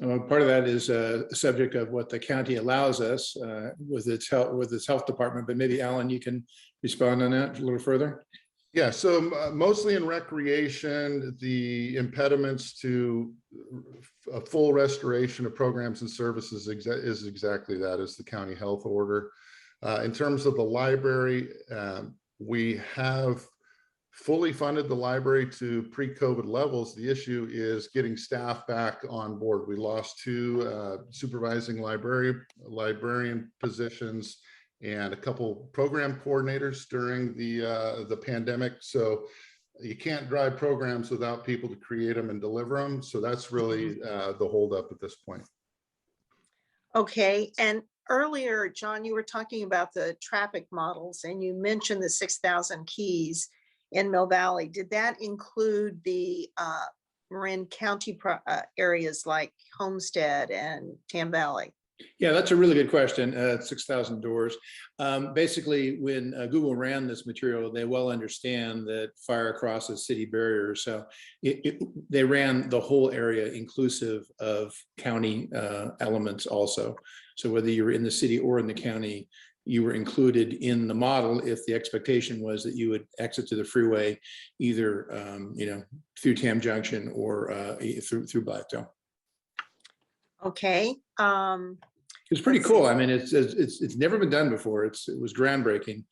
[SPEAKER 3] Part of that is a subject of what the county allows us with its health department, but maybe Alan, you can respond on that a little further.
[SPEAKER 4] Yeah, so mostly in recreation, the impediments to a full restoration of programs and services is exactly that, is the county health order. In terms of the library, we have fully funded the library to pre-COVID levels. The issue is getting staff back on board. We lost 2 supervising librarian positions and a couple program coordinators during the pandemic. So you can't drive programs without people to create them and deliver them. So that's really the holdup at this point.
[SPEAKER 2] Okay, and earlier, John, you were talking about the traffic models, and you mentioned the 6,000 keys in Mill Valley. Did that include the Marin County areas like Homestead and Tam Valley?
[SPEAKER 3] Yeah, that's a really good question. 6,000 doors. Basically, when Google ran this material, they well understand that fire crosses city barriers. So they ran the whole area inclusive of county elements also. So whether you were in the city or in the county, you were included in the model if the expectation was that you would exit to the freeway either through Tam Junction or through Blacktail.
[SPEAKER 2] Okay.
[SPEAKER 3] It's pretty cool. I mean, it's never been done before. It was groundbreaking,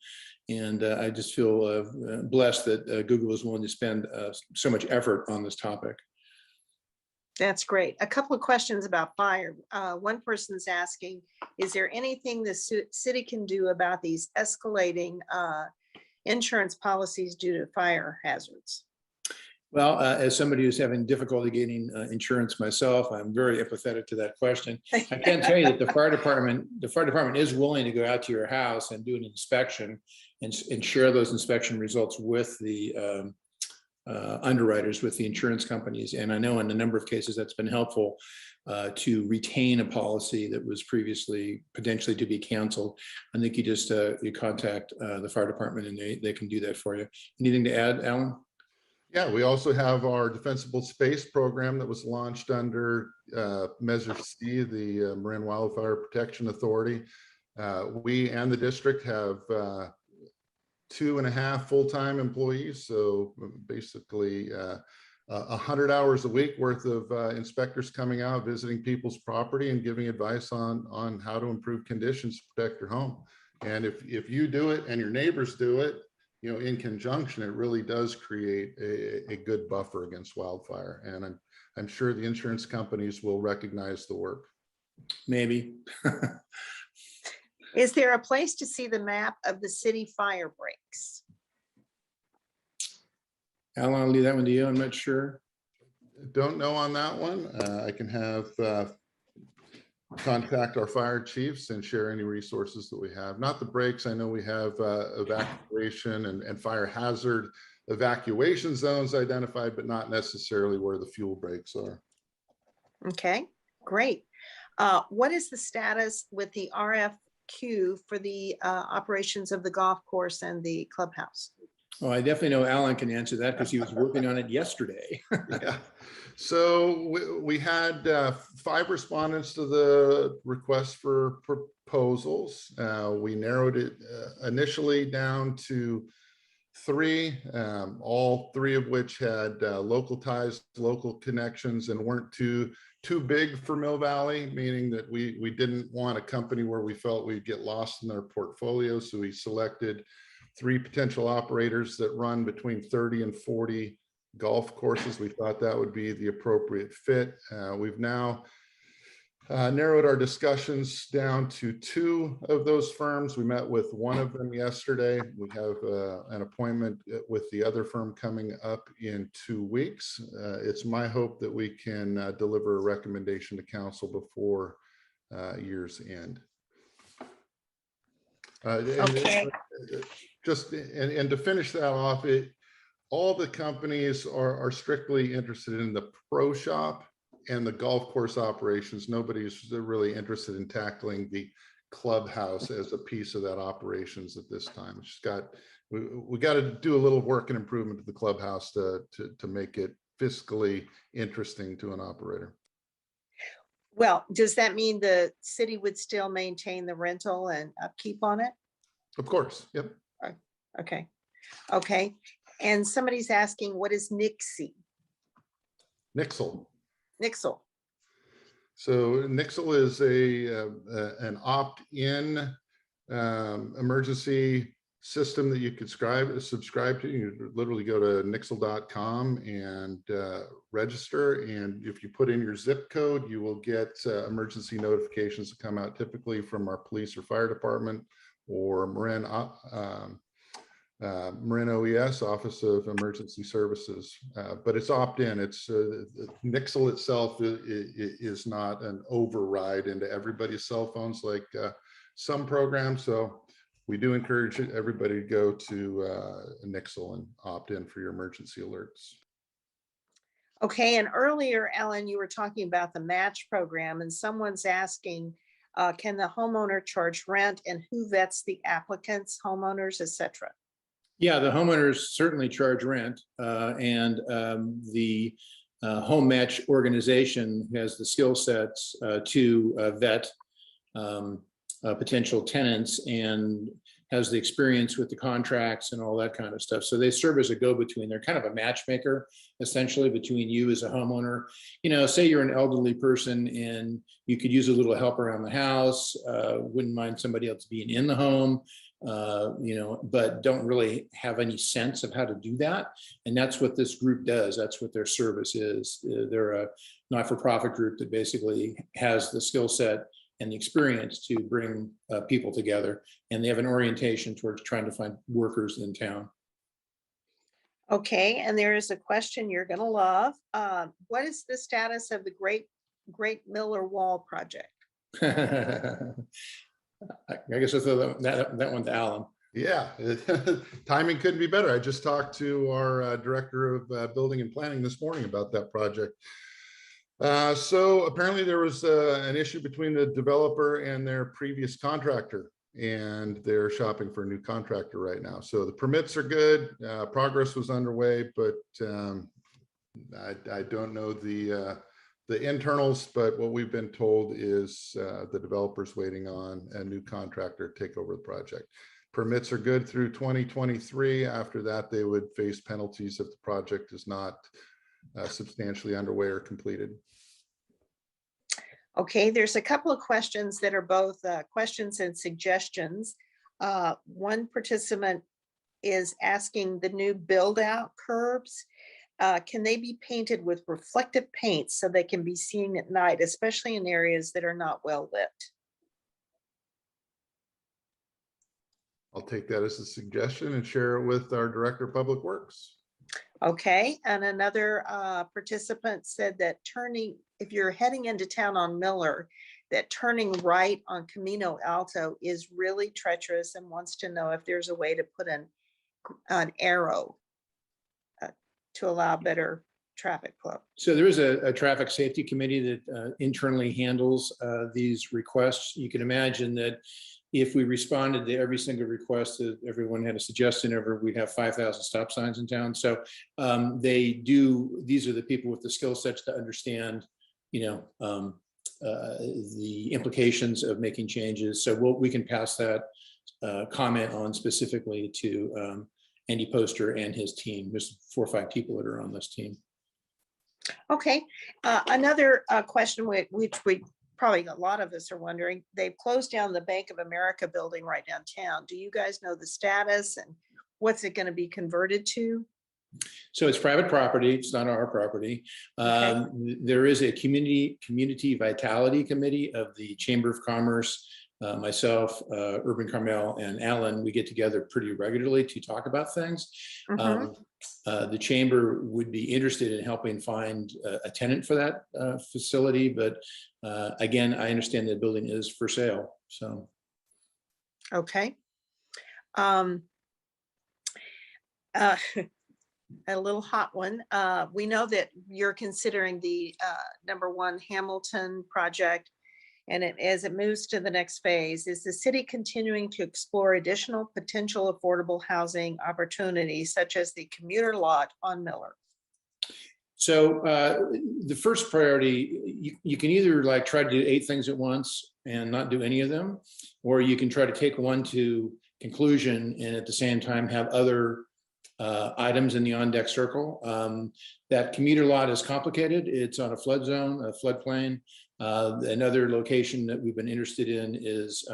[SPEAKER 3] and I just feel blessed that Google was willing to spend so much effort on this topic.
[SPEAKER 2] That's great. A couple of questions about fire. One person's asking, is there anything the city can do about these escalating insurance policies due to fire hazards?
[SPEAKER 3] Well, as somebody who's having difficulty getting insurance myself, I'm very empathetic to that question. I can tell you that the fire department is willing to go out to your house and do an inspection and share those inspection results with the underwriters, with the insurance companies. And I know in a number of cases that's been helpful to retain a policy that was previously potentially to be canceled. I think you just you contact the fire department and they can do that for you. Anything to add, Alan?
[SPEAKER 4] Yeah, we also have our defensible space program that was launched under Measure C, the Marin Wildfire Protection Authority. We and the district have 2.5 full-time employees, so basically 100 hours a week worth of inspectors coming out, visiting people's property and giving advice on how to improve conditions to protect your home. And if you do it and your neighbors do it, in conjunction, it really does create a good buffer against wildfire. And I'm sure the insurance companies will recognize the work.
[SPEAKER 3] Maybe.
[SPEAKER 2] Is there a place to see the map of the city fire breaks?
[SPEAKER 3] Alan, I'll leave that one to you. I'm not sure.
[SPEAKER 4] Don't know on that one. I can have contact our fire chiefs and share any resources that we have. Not the breaks. I know we have evacuation and fire hazard evacuation zones identified, but not necessarily where the fuel breaks are.
[SPEAKER 2] Okay, great. What is the status with the RFQ for the operations of the golf course and the clubhouse?
[SPEAKER 3] Oh, I definitely know Alan can answer that because he was working on it yesterday.
[SPEAKER 4] Yeah. So we had 5 respondents to the request for proposals. We narrowed it initially down to 3, all 3 of which had local ties, local connections, and weren't too big for Mill Valley, meaning that we didn't want a company where we felt we'd get lost in their portfolio. So we selected 3 potential operators that run between 30 and 40 golf courses. We thought that would be the appropriate fit. We've now narrowed our discussions down to 2 of those firms. We met with one of them yesterday. We have an appointment with the other firm coming up in 2 weeks. It's my hope that we can deliver a recommendation to council before year's end.
[SPEAKER 2] Okay.
[SPEAKER 4] And to finish that off, all the companies are strictly interested in the pro shop and the golf course operations. Nobody's really interested in tackling the clubhouse as a piece of that operations at this time. It's just we got to do a little work and improvement to the clubhouse to make it fiscally interesting to an operator.
[SPEAKER 2] Well, does that mean the city would still maintain the rental and upkeep on it?
[SPEAKER 4] Of course. Yep.
[SPEAKER 2] Okay. Okay. And somebody's asking, what is Nixie?
[SPEAKER 4] Nixle.
[SPEAKER 2] Nixle.
[SPEAKER 4] So Nixle is an opt-in emergency system that you could subscribe to. You literally go to nixle.com and register. And if you put in your zip code, you will get emergency notifications that come out typically from our police or fire department or Marin OES, Office of Emergency Services, but it's opt-in. It's Nixle itself is not an override into everybody's cell phones like some programs. So we do encourage everybody to go to Nixle and opt in for your emergency alerts.
[SPEAKER 2] Okay, and earlier, Ellen, you were talking about the match program, and someone's asking, can the homeowner charge rent, and who vets the applicants, homeowners, etc.?
[SPEAKER 3] Yeah, the homeowners certainly charge rent, and the home match organization has the skill sets to vet potential tenants and has the experience with the contracts and all that kind of stuff. So they serve as a go-between. They're kind of a matchmaker, essentially, between you as a homeowner. You know, say you're an elderly person and you could use a little help around the house, wouldn't mind somebody else being in the home, you know, but don't really have any sense of how to do that. And that's what this group does. That's what their service is. They're a not-for-profit group that basically has the skill set and the experience to bring people together, and they have an orientation towards trying to find workers in town.
[SPEAKER 2] Okay, and there is a question you're going to love. What is the status of the Great Miller Wall project?
[SPEAKER 3] I guess I'll throw that one to Alan.
[SPEAKER 4] Yeah, timing couldn't be better. I just talked to our director of building and planning this morning about that project. So apparently there was an issue between the developer and their previous contractor, and they're shopping for a new contractor right now. So the permits are good. Progress was underway, but I don't know the internals, but what we've been told is the developer's waiting on a new contractor to take over the project. Permits are good through 2023. After that, they would face penalties if the project is not substantially underway or completed.
[SPEAKER 2] Okay, there's a couple of questions that are both questions and suggestions. One participant is asking the new build out curbs. Can they be painted with reflective paint so they can be seen at night, especially in areas that are not well lit?
[SPEAKER 4] I'll take that as a suggestion and share it with our Director of Public Works.
[SPEAKER 2] Okay, and another participant said that if you're heading into town on Miller, that turning right on Camino Alto is really treacherous and wants to know if there's a way to put an arrow to allow better traffic flow.
[SPEAKER 3] So there is a traffic safety committee that internally handles these requests. You can imagine that if we responded to every single request that everyone had a suggestion over, we'd have 5,000 stop signs in town. So these are the people with the skill sets to understand, you know, the implications of making changes. So we can pass that comment on specifically to Andy Poster and his team. There's 4 or 5 people that are on this team.
[SPEAKER 2] Okay, another question which we probably a lot of us are wondering, they've closed down the Bank of America building right downtown. Do you guys know the status and what's it going to be converted to?
[SPEAKER 3] So it's private property. It's not our property. There is a community vitality committee of the Chamber of Commerce. Myself, Urban Carmel, and Alan, we get together pretty regularly to talk about things. The chamber would be interested in helping find a tenant for that facility, but again, I understand the building is for sale. So,
[SPEAKER 2] Okay. A little hot one. We know that you're considering the #1 Hamilton project, and as it moves to the next phase, is the city continuing to explore additional potential affordable housing opportunities such as the commuter lot on Miller?
[SPEAKER 3] so the first priority, you can either like try to do 8 things at once and not do any of them, or you can try to take one to conclusion and at the same time have other items in the on-deck circle. That commuter lot is complicated. It's on a flood zone, a floodplain. Another location that we've been interested in is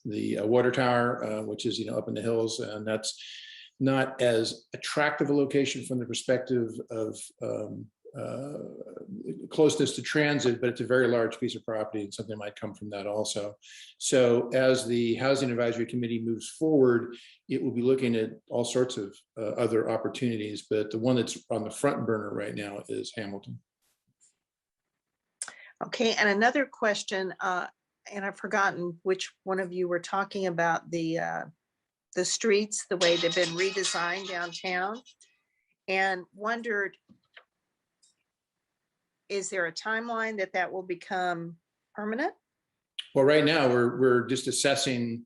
[SPEAKER 3] the water tower, which is up in the hills, and that's not as attractive a location from the perspective of closeness to transit, but it's a very large piece of property and something might come from that also. So as the Housing Advisory Committee moves forward, it will be looking at all sorts of other opportunities, but the one that's on the front burner right now is Hamilton.
[SPEAKER 2] Okay, and another question, and I've forgotten which one of you were talking about the streets, the way they've been redesigned downtown, and wondered, is there a timeline that will become permanent?
[SPEAKER 3] Well, right now we're just assessing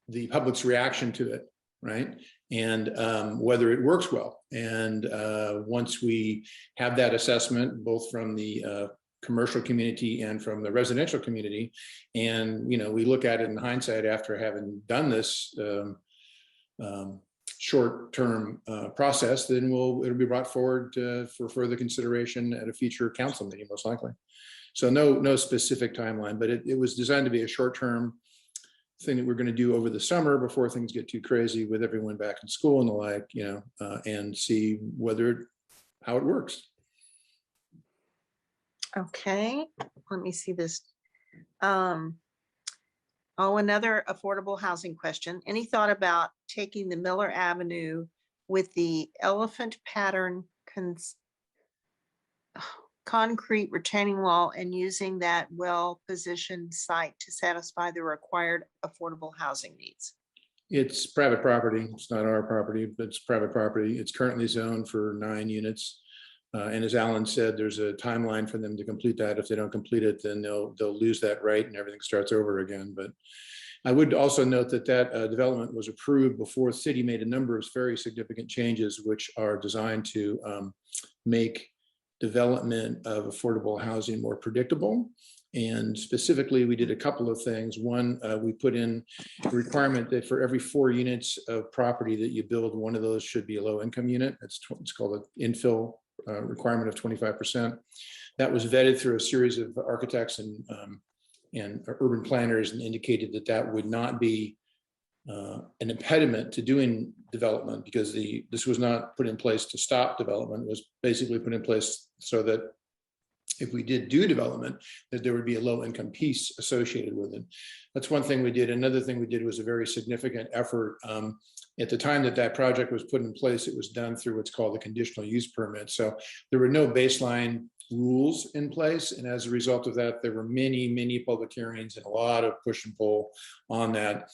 [SPEAKER 3] the public's reaction to it, right? And whether it works well. And once we have that assessment, both from the commercial community and from the residential community, and we look at it in hindsight after having done this short-term process, then it'll be brought forward for further consideration at a future council meeting, most likely. So no specific timeline, but it was designed to be a short-term thing that we're going to do over the summer before things get too crazy with everyone back in school and the like, and see how it works.
[SPEAKER 2] Okay, let me see this. Another affordable housing question. Any thought about taking the Miller Avenue with the elephant pattern concrete retaining wall and using that well-positioned site to satisfy the required affordable housing needs?
[SPEAKER 3] It's private property. It's not our property, but it's private property. It's currently zoned for 9 units. And as Alan said, there's a timeline for them to complete that. If they don't complete it, then they'll lose that right and everything starts over again. But I would also note that development was approved before the city made a number of very significant changes, which are designed to make development of affordable housing more predictable. And specifically, we did a couple of things. One, we put in a requirement that for every 4 units of property that you build, one of those should be a low-income unit. It's called an infill requirement of 25%. That was vetted through a series of architects and urban planners, and indicated that would not be an impediment to doing development, because this was not put in place to stop development. It was basically put in place so that if we did do development, that there would be a low-income piece associated with it. That's one thing we did. Another thing we did was a very significant effort. At the time that project was put in place, it was done through what's called the conditional use permit. So there were no baseline rules in place. And as a result of that, there were many public hearings and a lot of push and pull on that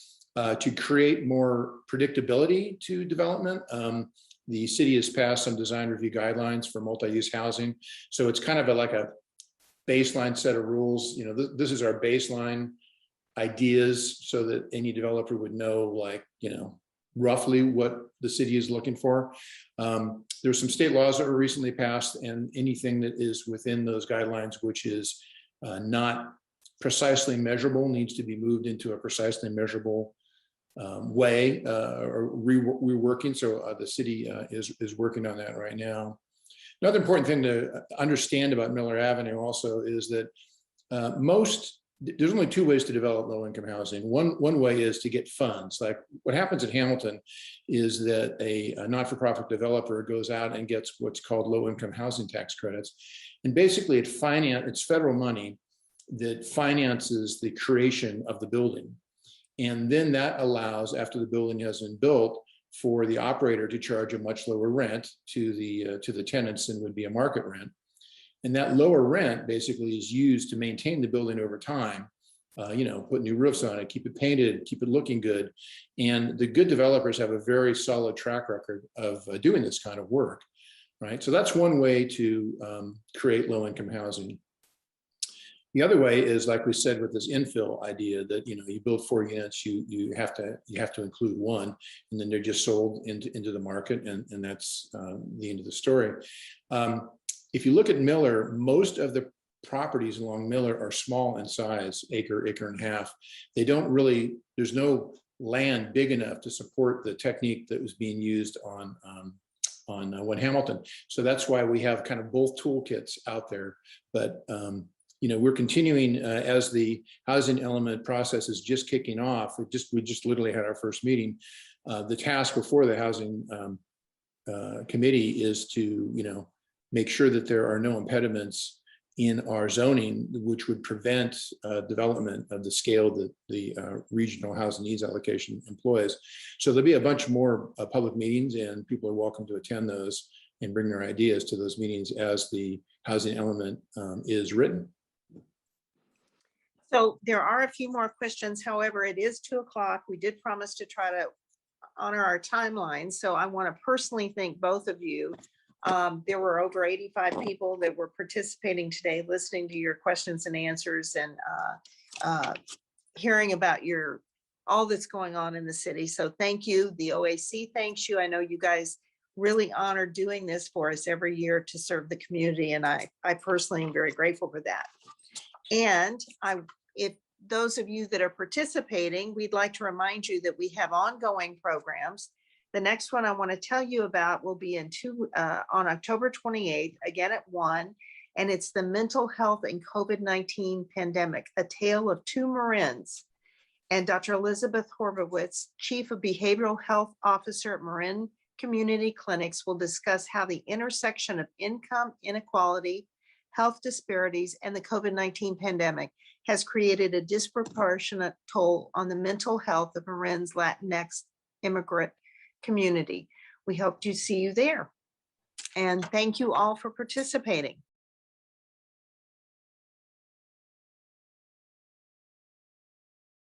[SPEAKER 3] to create more predictability to development. The city has passed some design review guidelines for multi-use housing. So it's kind of like a baseline set of rules. This is our baseline ideas so that any developer would know, roughly what the city is looking for. There's some state laws that were recently passed, and anything that is within those guidelines, which is not precisely measurable, needs to be moved into a precisely measurable way or reworking. So the city is working on that right now. Another important thing to understand about Miller Avenue also is that most there's only two ways to develop low-income housing. One way is to get funds. Like what happens in Hamilton is that a not-for-profit developer goes out and gets what's called low-income housing tax credits. And basically it's federal money that finances the creation of the building. And then that allows, after the building has been built, for the operator to charge a much lower rent to the tenants than would be a market rent. And that lower rent basically is used to maintain the building over time, put new roofs on it, keep it painted, keep it looking good. And the good developers have a very solid track record of doing this kind of work, right? So that's one way to create low-income housing. The other way is, like we said, with this infill idea that, you build 4 units, you have to include one, and then they're just sold into the market, and that's the end of the story. If you look at Miller, most of the properties along Miller are small in size, acre and a half. They don't really, there's no land big enough to support the technique that was being used on One Hamilton. So that's why we have kind of both toolkits out there. But we're continuing as the housing element process is just kicking off. We just literally had our first meeting. The task before the housing committee is to make sure that there are no impediments in our zoning which would prevent development of the scale that the regional housing needs allocation employs. So there'll be a bunch more public meetings, and people are welcome to attend those and bring their ideas to those meetings as the housing element is written.
[SPEAKER 2] So there are a few more questions. However, it is 2 o'clock. We did promise to try to honor our timeline. So I want to personally thank both of you. There were over 85 people that were participating today, listening to your questions and answers, and hearing about all that's going on in the city. So thank you. The OAC thanks you. I know you guys really honor doing this for us every year to serve the community, and I personally am very grateful for that. And if those of you that are participating, we'd like to remind you that we have ongoing programs. The next one I want to tell you about will be on October 28th, again at 1, and it's the Mental Health and COVID-19 Pandemic, A Tale of Two Marins. And Dr. Elizabeth Horvowitz, Chief of Behavioral Health Officer at Marin Community Clinics, will discuss how the intersection of income inequality, health disparities, and the COVID-19 pandemic has created a disproportionate toll on the mental health of Marin's Latinx immigrant community. We hope to see you there. And thank you all for participating.